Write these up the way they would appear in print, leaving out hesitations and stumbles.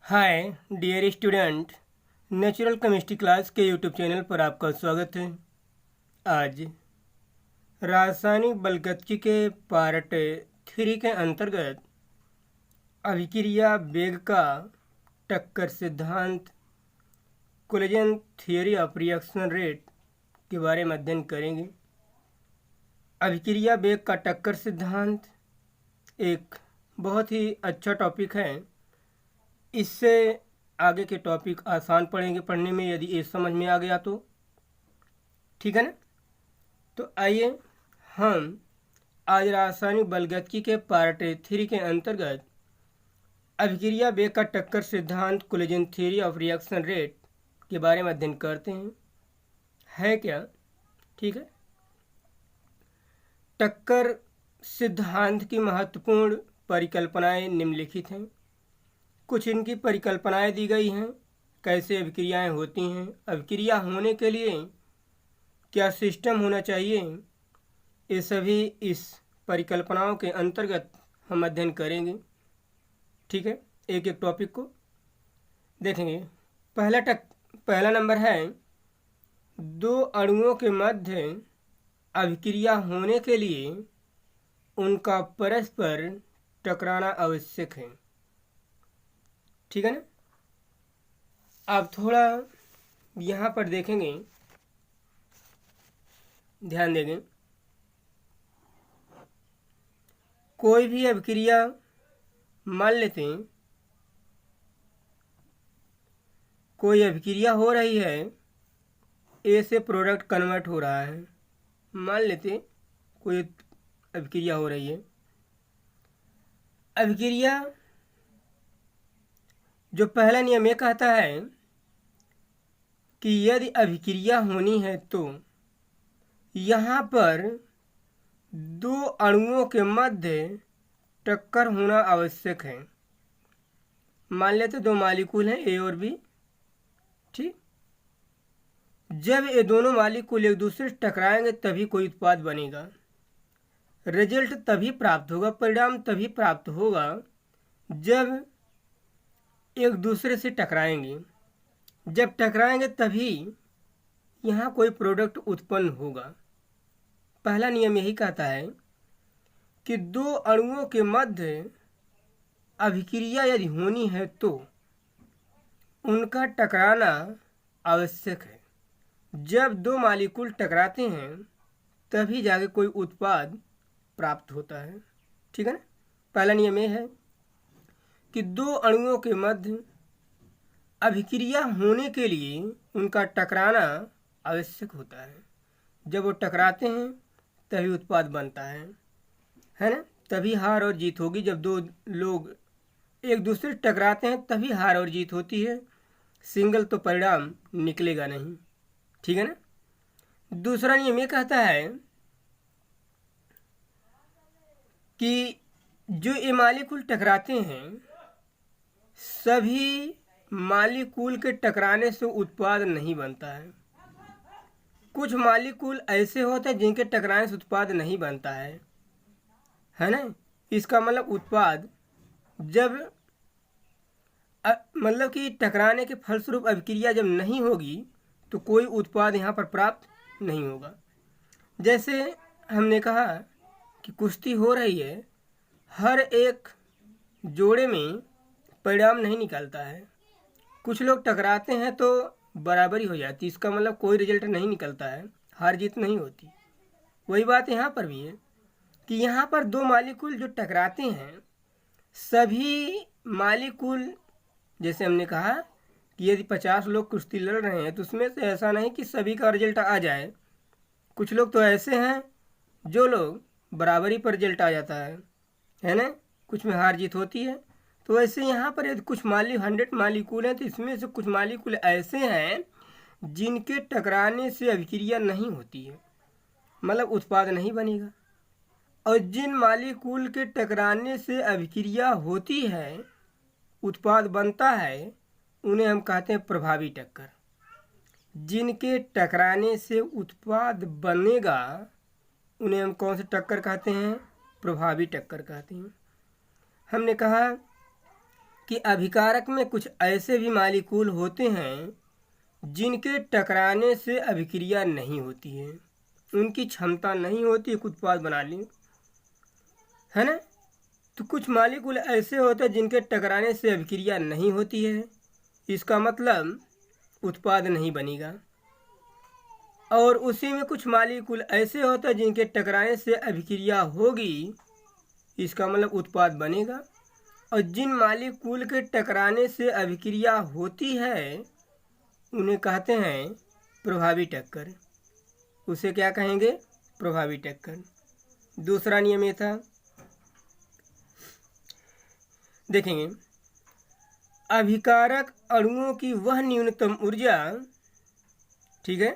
हाय dear student, natural chemistry class के YouTube channel पर आपका स्वागत है। आज रासायनिक बलगतिकी के पार्ट 3 के अंतर्गत अभिक्रिया वेग का टक्कर सिद्धांत collision theory of reaction rate के बारे में अध्ययन करेंगे। अभिक्रिया वेग का टक्कर सिद्धांत एक बहुत ही अच्छा टॉपिक है। इससे आगे के टॉपिक आसान पड़ेंगे पढ़ने में यदि ये समझ में आ गया तो ठीक है ना। तो आइए हम आज रासायनिक बलगतिकी के पार्ट 3 के अंतर्गत अभिक्रिया वेग का टक्कर सिद्धांत collision theory of reaction rate के बारे में अध्ययन करते हैं। है क्या? ठीक है। टक्कर सिद्धांत की महत्वपूर्ण परिकल्पनाएं निम्नलिखित हैं। कुछ इनकी परिकल्पनाएं दी गई हैं, कैसे अभिक्रियाएं होती हैं, अभिक्रिया होने के लिए क्या सिस्टम होना चाहिए, ये सभी इस परिकल्पनाओं के अंतर्गत हम अध्ययन करेंगे। ठीक है, एक एक टॉपिक को देखेंगे। पहला नंबर है, दो अणुओं के मध्य अभिक्रिया होने के लिए उनका परस्पर टकराना आवश्यक है। ठीक है ना। आप थोड़ा यहाँ पर देखेंगे, ध्यान देंगे। कोई भी अभिक्रिया मान लेते हैं, कोई अभिक्रिया हो रही है, ए से प्रोडक्ट कन्वर्ट हो रहा है। मान लेते कोई अभिक्रिया हो रही है। अभिक्रिया जो पहला नियम ये कहता है कि यदि अभिक्रिया होनी है तो यहाँ पर दो अणुओं के मध्य टक्कर होना आवश्यक है। मान लेते दो मॉलिक्यूल हैं, ए और बी। ठीक, जब ये दोनों मॉलिक्यूल एक दूसरे से टकराएंगे तभी कोई उत्पाद बनेगा। रिजल्ट तभी प्राप्त होगा, परिणाम तभी प्राप्त होगा जब एक दूसरे से टकराएंगे। जब टकराएंगे तभी यहाँ कोई प्रोडक्ट उत्पन्न होगा। पहला नियम यही कहता है कि दो अणुओं के मध्य अभिक्रिया यदि होनी है तो उनका टकराना आवश्यक है। जब दो मॉलिक्यूल टकराते हैं तभी जाके कोई उत्पाद प्राप्त होता है। ठीक है ना। पहला नियम यह है कि दो अणुओं के मध्य अभिक्रिया होने के लिए उनका टकराना आवश्यक होता है। जब वो टकराते हैं तभी उत्पाद बनता है ना। तभी हार और जीत होगी। जब दो लोग एक दूसरे से टकराते हैं तभी हार और जीत होती है। सिंगल तो परिणाम निकलेगा नहीं। ठीक है ना। दूसरा नियम ये कहता है कि जो ये मॉलिक्यूल टकराते हैं, सभी मॉलिक्यूल के टकराने से उत्पाद नहीं बनता है। कुछ मॉलिक्यूल ऐसे होते हैं जिनके टकराने से उत्पाद नहीं बनता है ना। इसका मतलब उत्पाद जब मतलब कि टकराने के फलस्वरूप अभिक्रिया जब नहीं होगी तो कोई उत्पाद यहाँ पर प्राप्त नहीं होगा। जैसे हमने कहा कि कुश्ती हो रही है, हर एक जोड़े में परिणाम नहीं निकलता है। कुछ लोग टकराते हैं तो बराबरी हो जाती है, इसका मतलब कोई रिजल्ट नहीं निकलता है, हार जीत नहीं होती। वही बात यहाँ पर भी है कि यहाँ पर दो मॉलिक्यूल जो टकराते हैं, सभी मॉलिक्यूल, जैसे हमने कहा कि यदि 50 लोग कुश्ती लड़ रहे हैं तो उसमें से ऐसा नहीं कि सभी का रिजल्ट आ जाए। कुछ लोग तो ऐसे हैं जो लोग बराबरी पर रिजल्ट आ जाता है ना। कुछ में हार जीत होती है। तो ऐसे यहाँ पर यदि कुछ 100 मॉलिक्यूल हैं तो इसमें से कुछ मॉलिक्यूल ऐसे हैं जिनके टकराने से अभिक्रिया नहीं होती है, मतलब उत्पाद नहीं बनेगा। और जिन मॉलिक्यूल के टकराने से अभिक्रिया होती है, उत्पाद बनता है, उन्हें हम कहते हैं प्रभावी टक्कर। जिनके टकराने से उत्पाद बनेगा उन्हें हम कौन से टक्कर कहते हैं? प्रभावी टक्कर कहते हैं। हमने कहा कि अभिकारक में कुछ ऐसे भी मालिक्यूल होते हैं जिनके टकराने से अभिक्रिया नहीं होती है, उनकी क्षमता नहीं होती कि उत्पाद बना लें, है ना। तो कुछ मालिक्यूल ऐसे होते हैं जिनके टकराने से अभिक्रिया नहीं होती है, इसका मतलब उत्पाद नहीं बनेगा। और उसी में कुछ मालिक्यूल ऐसे होते हैं जिनके टकराने से अभिक्रिया होगी, इसका मतलब उत्पाद बनेगा। और जिन मालिक्यूल के टकराने से अभिक्रिया होती है उन्हें कहते हैं प्रभावी टक्कर। उसे क्या कहेंगे? प्रभावी टक्कर। दूसरा नियम ये था, देखेंगे अभिकारक अणुओं की वह न्यूनतम ऊर्जा, ठीक है,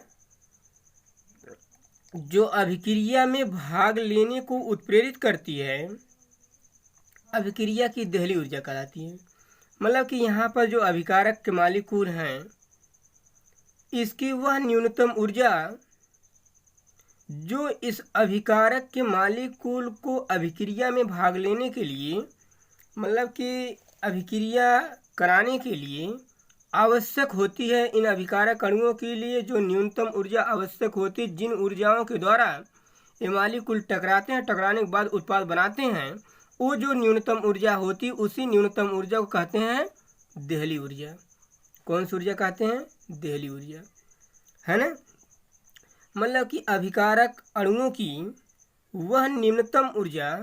जो अभिक्रिया में भाग लेने को उत्प्रेरित करती है, अभिक्रिया की देहली ऊर्जा कहलाती है। मतलब कि यहाँ पर जो अभिकारक के मालिक्यूल हैं, इसकी वह न्यूनतम ऊर्जा जो इस अभिकारक के मालिक्यूल को अभिक्रिया में भाग लेने के लिए, मतलब कि अभिक्रिया कराने के लिए आवश्यक होती है, इन अभिकारक अणुओं के लिए जो न्यूनतम ऊर्जा आवश्यक होती है, जिन ऊर्जाओं के द्वारा ये मालिक्यूल टकराते हैं, टकराने के बाद उत्पाद बनाते हैं, वो जो न्यूनतम ऊर्जा होती है उसी न्यूनतम ऊर्जा को कहते हैं देहली ऊर्जा। कौन सी ऊर्जा कहते हैं? देहली ऊर्जा, है ना। मतलब कि अभिकारक अणुओं की वह न्यूनतम ऊर्जा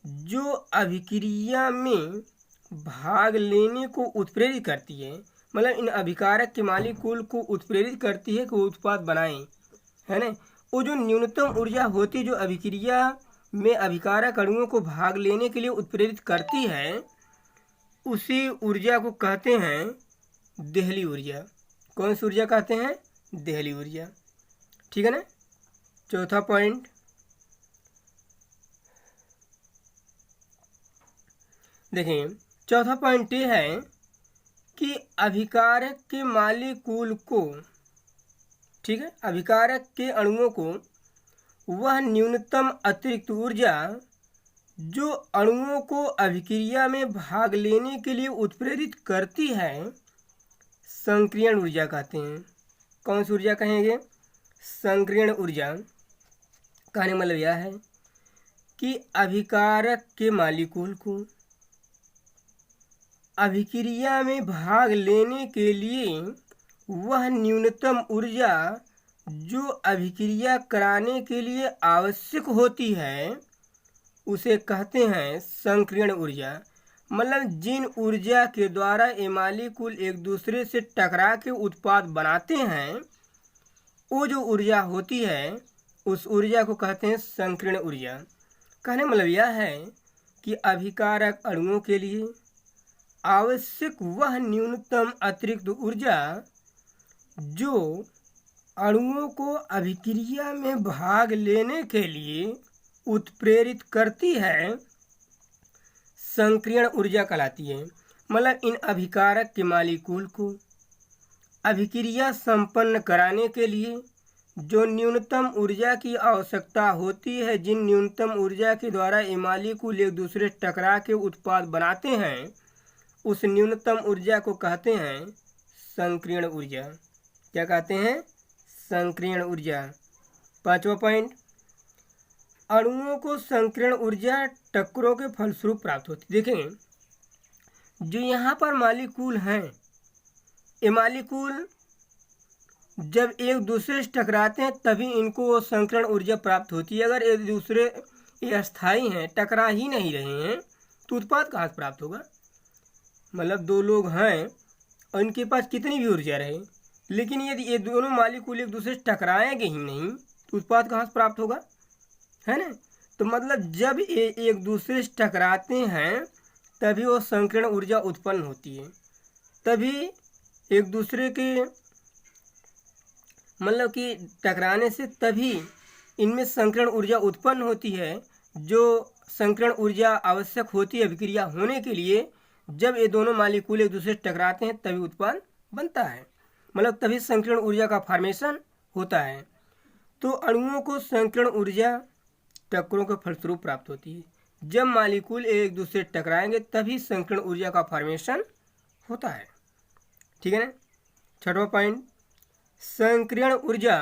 जो अभिक्रिया में भाग लेने को उत्प्रेरित करती है, मतलब इन अभिकारक के मालिक्यूल को उत्प्रेरित करती है कि वो उत्पाद बनाएं, है ना। वो जो न्यूनतम ऊर्जा होती है जो अभिक्रिया में अभिकारक अणुओं को भाग लेने के लिए उत्प्रेरित करती है, उसी ऊर्जा को कहते हैं देहली ऊर्जा। कौन सी ऊर्जा कहते हैं? देहली ऊर्जा, ठीक है ना। चौथा पॉइंट, देखें चौथा पॉइंट ये है कि अभिकारक के मालिक्यूल को, ठीक है, अभिकारक के अणुओं को वह न्यूनतम अतिरिक्त ऊर्जा जो अणुओं को अभिक्रिया में भाग लेने के लिए उत्प्रेरित करती है, संक्रियण ऊर्जा कहते हैं। कौन सी ऊर्जा कहेंगे? संक्रियण ऊर्जा। कहने मतलब यह है कि अभिकारक के मालिक्यूल को अभिक्रिया में भाग लेने के लिए वह न्यूनतम ऊर्जा जो अभिक्रिया कराने के लिए आवश्यक होती है, उसे कहते हैं संक्रियण ऊर्जा। मतलब जिन ऊर्जा के द्वारा ये मालिक्यूल एक दूसरे से टकरा के उत्पाद बनाते हैं, वो जो ऊर्जा होती है उस ऊर्जा को कहते हैं संक्रियण ऊर्जा। कहने मतलब यह है कि अभिकारक अणुओं के लिए आवश्यक वह न्यूनतम अतिरिक्त ऊर्जा जो अणुओं को अभिक्रिया में भाग लेने के लिए उत्प्रेरित करती है, संक्रियण ऊर्जा कहलाती है। मतलब इन अभिकारक के मालिक्यूल को अभिक्रिया संपन्न कराने के लिए जो न्यूनतम ऊर्जा की आवश्यकता होती है, जिन न्यूनतम ऊर्जा के द्वारा ये मालिक्यूल एक दूसरे टकरा के उत्पाद बनाते हैं, उस न्यूनतम ऊर्जा को कहते हैं संक्रियण ऊर्जा। क्या कहते हैं? संक्रियण ऊर्जा। पांचवा पॉइंट, अणुओं को संक्रियण ऊर्जा टक्करों के फलस्वरूप प्राप्त होती। देखें जो यहाँ पर मालिक्यूल हैं, ये मालिक्यूल जब एक दूसरे से टकराते हैं तभी इनको संक्रियण ऊर्जा प्राप्त होती है। अगर एक दूसरे ये अस्थायी हैं, टकरा ही नहीं रहे हैं, तो उत्पाद कहाँ से प्राप्त होगा? मतलब दो लोग हैं और इनके पास कितनी भी ऊर्जा रहे, लेकिन यदि ये दोनों मालिक्यूल एक दूसरे से टकराएंगे ही नहीं तो उत्पाद कहाँ से प्राप्त होगा, है ना। तो मतलब जब ये एक दूसरे से टकराते हैं तभी वो संक्रियण ऊर्जा उत्पन्न होती है, तभी एक दूसरे के मतलब कि टकराने से तभी इनमें संक्रियण ऊर्जा उत्पन्न होती है, जो संक्रियण ऊर्जा आवश्यक होती है अभिक्रिया होने के लिए। जब ये दोनों मालिक्यूल एक दूसरे से टकराते हैं तभी उत्पाद बनता है, मतलब तभी संक्रियण ऊर्जा का फॉर्मेशन होता है। तो अणुओं को संक्रियण ऊर्जा टक्करों के फलस्वरूप प्राप्त होती है। जब मालिक्यूल एक दूसरे से टकराएंगे तभी संकीर्ण ऊर्जा का फॉर्मेशन होता है। ठीक है ना। छठवां पॉइंट, संकीर्ण ऊर्जा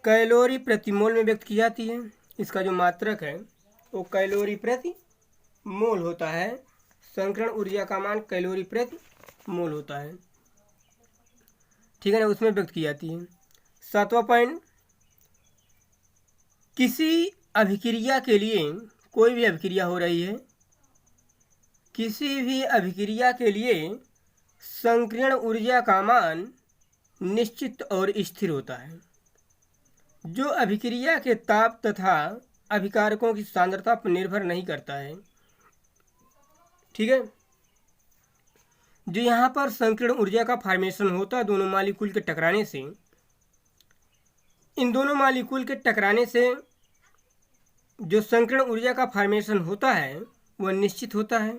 कैलोरी प्रति मोल में व्यक्त की जाती है। इसका जो मात्रक है वो कैलोरी प्रति मोल होता है। संकीर्ण ऊर्जा का मान कैलोरी प्रति मोल होता है। ठीक है ना, उसमें व्यक्त की जाती है। सातवां पॉइंट, किसी अभिक्रिया के लिए, कोई भी अभिक्रिया हो रही है, किसी भी अभिक्रिया के लिए संकीर्ण ऊर्जा का मान निश्चित और स्थिर होता है, जो अभिक्रिया के ताप तथा अभिकारकों की सांद्रता पर निर्भर नहीं करता है। ठीक है। जो यहाँ पर संकीर्ण ऊर्जा का फॉर्मेशन होता है दोनों मालिक्यूल के टकराने से, इन दोनों मालिक्यूल के टकराने से जो संकीर्ण ऊर्जा का फॉर्मेशन होता है वह निश्चित होता है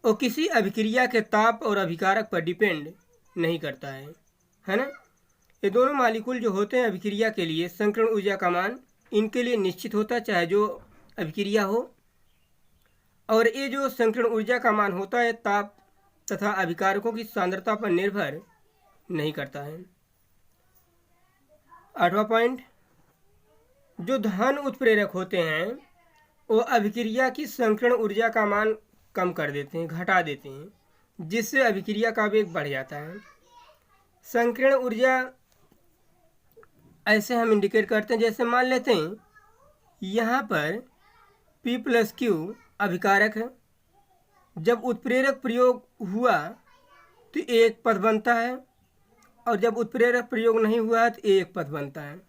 और किसी अभिक्रिया के ताप और अभिकारक पर डिपेंड नहीं करता है ना। ये दोनों मालिक्यूल जो होते हैं अभिक्रिया के लिए, संकीर्ण ऊर्जा का मान इनके लिए निश्चित होता है चाहे जो अभिक्रिया हो, और ये जो संकीर्ण ऊर्जा का मान होता है ताप तथा अभिकारकों की सांद्रता पर निर्भर नहीं करता है। आठवां पॉइंट, जो धन उत्प्रेरक होते हैं वो अभिक्रिया की संकीर्ण ऊर्जा का मान कम कर देते हैं, घटा देते हैं, जिससे अभिक्रिया का वेग बढ़ जाता है। संकीर्ण ऊर्जा ऐसे हम इंडिकेट करते हैं, जैसे मान लेते हैं यहाँ पर P+Q अभिकारक है, जब उत्प्रेरक प्रयोग हुआ तो एक पद बनता है और जब उत्प्रेरक प्रयोग नहीं हुआ तो एक पद बनता है।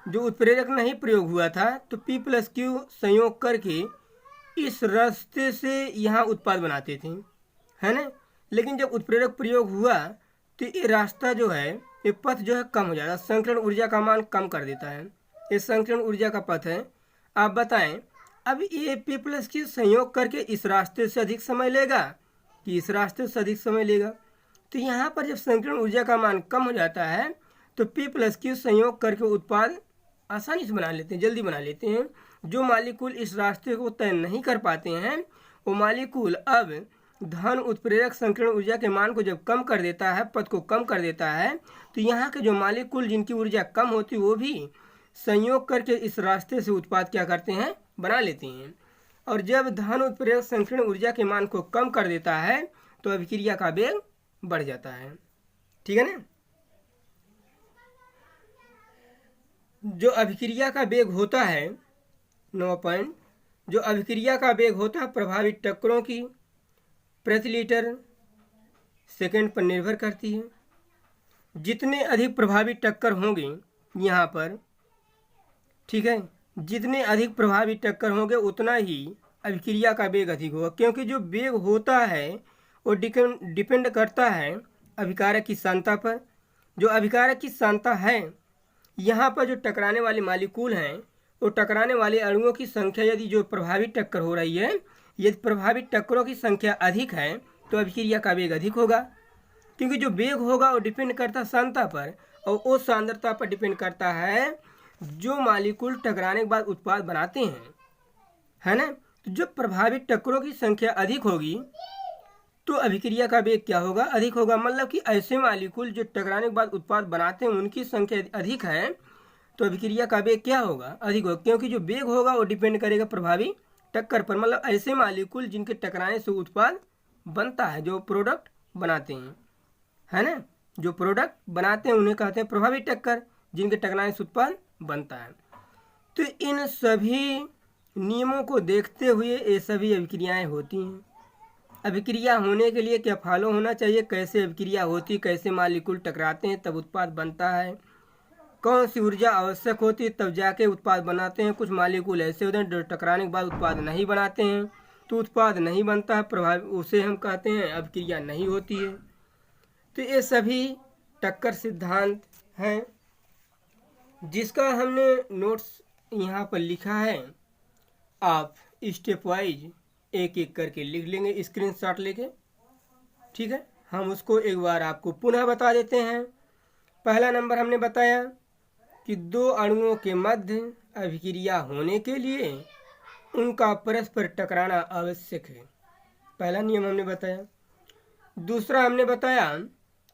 जो उत्प्रेरक नहीं प्रयोग हुआ था तो P+Q संयोग करके इस रास्ते से यहाँ उत्पाद बनाते थे, है ना। लेकिन जब उत्प्रेरक प्रयोग हुआ तो ये रास्ता जो है, ये पथ जो है कम हो जाता है, संकीर्ण ऊर्जा का मान कम कर देता है। ये संकीर्ण ऊर्जा का पथ है। आप बताएं अब ये P+Q संयोग करके इस रास्ते से अधिक समय लेगा कि इस रास्ते से अधिक समय लेगा। तो यहाँ पर जब संकीर्ण ऊर्जा का मान कम हो जाता है तो P+Q संयोग करके उत्पाद आसानी से बना लेते हैं, जल्दी बना लेते हैं। जो मालिक्यूल इस रास्ते को तय नहीं कर पाते हैं वो मालिक्यूल अब धन उत्प्रेरक संकीर्ण ऊर्जा के मान को जब कम कर देता है, पद को कम कर देता है, तो यहाँ के जो मालिक्यूल जिनकी ऊर्जा कम होती है वो भी संयोग करके इस रास्ते से उत्पाद क्या करते हैं, बना लेते हैं। और जब धन उत्प्रेरक संकीर्ण ऊर्जा के मान को कम कर देता है तो अभिक्रिया का वेग बढ़ जाता है। ठीक है ना। जो अभिक्रिया का वेग होता है, 9 पॉइंट, जो अभिक्रिया का वेग होता है प्रभावित टक्करों की प्रति लीटर सेकंड पर निर्भर करती है। जितने अधिक प्रभावित टक्कर होंगे यहाँ पर, ठीक है, जितने अधिक प्रभावित टक्कर होंगे उतना ही अभिक्रिया का वेग अधिक होगा, क्योंकि जो वेग होता है वो डिपेंड करता है अभिकारक की सांद्रता पर। जो अभिकारक की सांद्रता है, यहाँ पर जो टकराने वाले मालिक्यूल हैं वो टकराने वाले अणुओं की संख्या, यदि जो प्रभावित टक्कर हो रही है, यदि प्रभावित टक्करों की संख्या अधिक है तो अभिक्रिया का वेग अधिक होगा, क्योंकि जो वेग होगा वो डिपेंड करता है सांद्रता पर, और वो सांद्रता पर डिपेंड करता है जो मालिक्यूल टकराने के बाद उत्पाद बनाते हैं, है ना। तो जो प्रभावित टक्करों की संख्या अधिक होगी तो अभिक्रिया का वेग क्या होगा, अधिक होगा। मतलब कि ऐसे मालिक्यूल जो टकराने के बाद उत्पाद बनाते हैं उनकी संख्या अधिक है तो अभिक्रिया का वेग क्या होगा, अधिक होगा, क्योंकि जो वेग होगा वो डिपेंड करेगा प्रभावी टक्कर पर। मतलब ऐसे मालिक्यूल जिनके टकराने से उत्पाद बनता है, जो प्रोडक्ट बनाते हैं, है ना, जो प्रोडक्ट बनाते हैं उन्हें कहते हैं प्रभावी टक्कर, जिनके टकराने से उत्पाद बनता है। तो इन सभी नियमों को देखते हुए ये सभी अभिक्रियाएं होती हैं। अभिक्रिया होने के लिए क्या फॉलो होना चाहिए, कैसे अभिक्रिया होती, कैसे मालिक्यूल टकराते हैं तब उत्पाद बनता है, कौन सी ऊर्जा आवश्यक होती है तब जाके उत्पाद बनाते हैं। कुछ मालिक्यूल ऐसे होते हैं जो टकराने के बाद उत्पाद नहीं बनाते हैं तो उत्पाद नहीं बनता है, प्रभाव उसे हम कहते हैं अभिक्रिया नहीं होती है। तो ये सभी टक्कर सिद्धांत हैं जिसका हमने नोट्स यहाँ पर लिखा है। आप स्टेप वाइज एक एक करके लिख लेंगे स्क्रीनशॉट लेके, ठीक है। हम उसको एक बार आपको पुनः बता देते हैं। पहला नंबर हमने बताया कि दो अणुओं के मध्य अभिक्रिया होने के लिए उनका परस्पर टकराना आवश्यक है। पहला नियम हमने बताया। दूसरा हमने बताया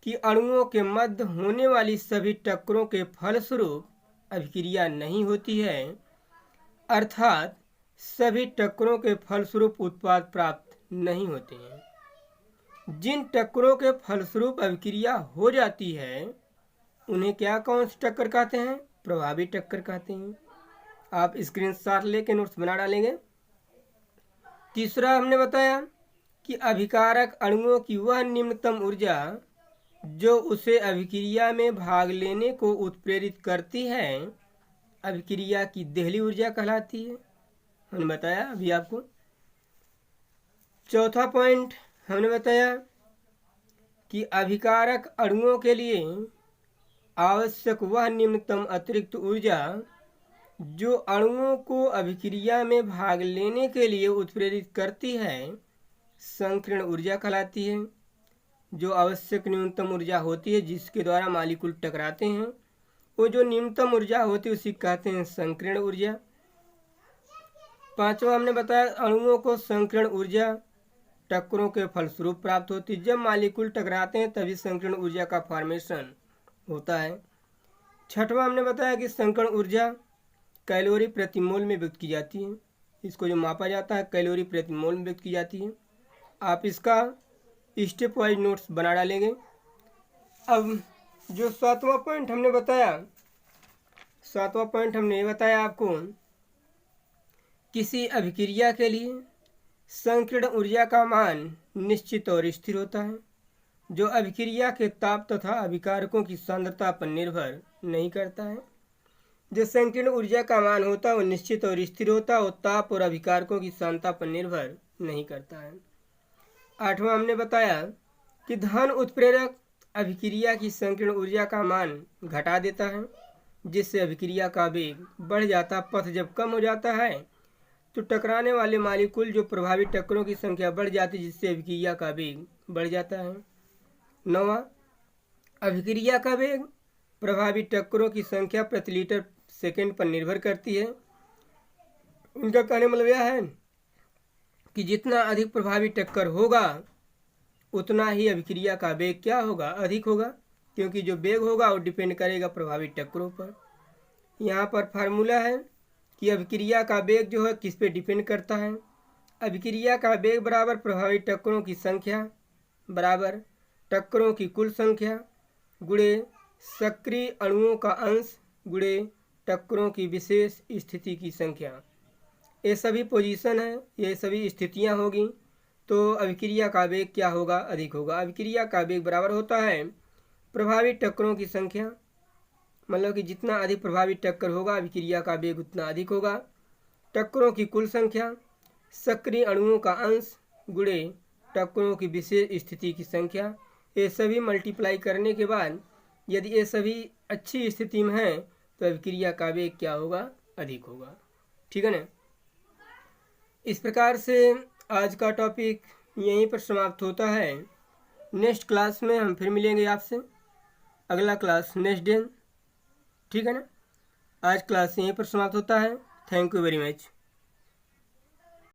कि अणुओं के मध्य होने वाली सभी टक्करों के फलस्वरूप अभिक्रिया नहीं होती है, अर्थात सभी टक्करों के फलस्वरूप उत्पाद प्राप्त नहीं होते हैं। जिन टक्करों के फलस्वरूप अभिक्रिया हो जाती है उन्हें क्या कौन सी टक्कर कहते हैं? प्रभावी टक्कर कहते हैं। आप स्क्रीनशॉट लेके नोट्स बना डालेंगे। तीसरा हमने बताया कि अभिकारक अणुओं की वह निम्नतम ऊर्जा जो उसे अभिक्रिया में भाग लेने को उत्प्रेरित करती है अभिक्रिया की देहली ऊर्जा कहलाती है। हमने बताया अभी आपको। चौथा पॉइंट हमने बताया कि अभिकारक अणुओं के लिए आवश्यक वह निम्नतम अतिरिक्त ऊर्जा जो अणुओं को अभिक्रिया में भाग लेने के लिए उत्प्रेरित करती है संकीर्ण ऊर्जा कहलाती है। जो आवश्यक न्यूनतम ऊर्जा होती है जिसके द्वारा मालिक्यूल टकराते हैं वो जो न्यूनतम ऊर्जा होती है उसी कहते हैं संकीर्ण ऊर्जा। पांचवा हमने बताया अणुओं को संकीर्ण ऊर्जा टक्करों के फलस्वरूप प्राप्त होती है। जब मालिक्यूल टकराते हैं तभी संकीर्ण ऊर्जा का फॉर्मेशन होता है। छठवां हमने बताया कि संकीर्ण ऊर्जा कैलोरी प्रति मोल में व्यक्त की जाती है। इसको जो मापा जाता है कैलोरी प्रति मोल में व्यक्त की जाती है। आप इसका स्टेप वाइज नोट्स बना डालेंगे। अब जो सातवां पॉइंट हमने बताया आपको, किसी अभिक्रिया के लिए संकीर्ण ऊर्जा का मान निश्चित और स्थिर होता है जो अभिक्रिया के ताप तथा अभिकारकों की सांद्रता पर निर्भर नहीं करता है। जो संकीर्ण ऊर्जा का मान होता है वो निश्चित और स्थिर होता है और ताप और अभिकारकों की सांद्रता पर निर्भर नहीं करता है। आठवां हमने बताया कि धन उत्प्रेरक अभिक्रिया की संकीर्ण ऊर्जा का मान घटा देता है जिससे अभिक्रिया का वेग बढ़ जाता है। पथ जब कम हो जाता है तो टकराने वाले मालिक्यूल जो प्रभावी टक्करों की संख्या बढ़ जाती है जिससे अभिक्रिया का वेग बढ़ जाता है। नौवां, अभिक्रिया का वेग प्रभावी टक्करों की संख्या प्रति लीटर सेकंड पर निर्भर करती है। उनका कहने मतलब यह है कि जितना अधिक प्रभावी टक्कर होगा उतना ही अभिक्रिया का वेग क्या होगा? अधिक होगा, क्योंकि जो वेग होगा वो डिपेंड करेगा प्रभावी टक्करों पर। यहाँ पर फार्मूला है कि अभिक्रिया का वेग जो है किस पे डिपेंड करता है। अभिक्रिया का वेग बराबर प्रभावी टक्करों की संख्या बराबर टक्करों की कुल संख्या गुणे सक्रिय अणुओं का अंश गुणे टक्करों की विशेष स्थिति की संख्या। ये सभी पोजीशन है, ये सभी स्थितियां होगी तो अभिक्रिया का वेग क्या होगा? अधिक होगा। अभिक्रिया का वेग बराबर होता है प्रभावी टक्करों की संख्या, मतलब कि जितना अधिक प्रभावी टक्कर होगा अभिक्रिया का वेग उतना अधिक होगा। टक्करों की कुल संख्या सक्रिय अणुओं का अंश गुणे टक्करों की विशेष स्थिति की संख्या। ये सभी मल्टीप्लाई करने के बाद यदि ये सभी अच्छी स्थिति में हैं तो अभिक्रिया का वेग क्या होगा? अधिक होगा। ठीक है ना। इस प्रकार से आज का टॉपिक यहीं पर समाप्त होता है। नेक्स्ट क्लास में हम फिर मिलेंगे आपसे, अगला क्लास नेक्स्ट डे। ठीक है ना। आज क्लास यहीं पर समाप्त होता है। Thank you very much.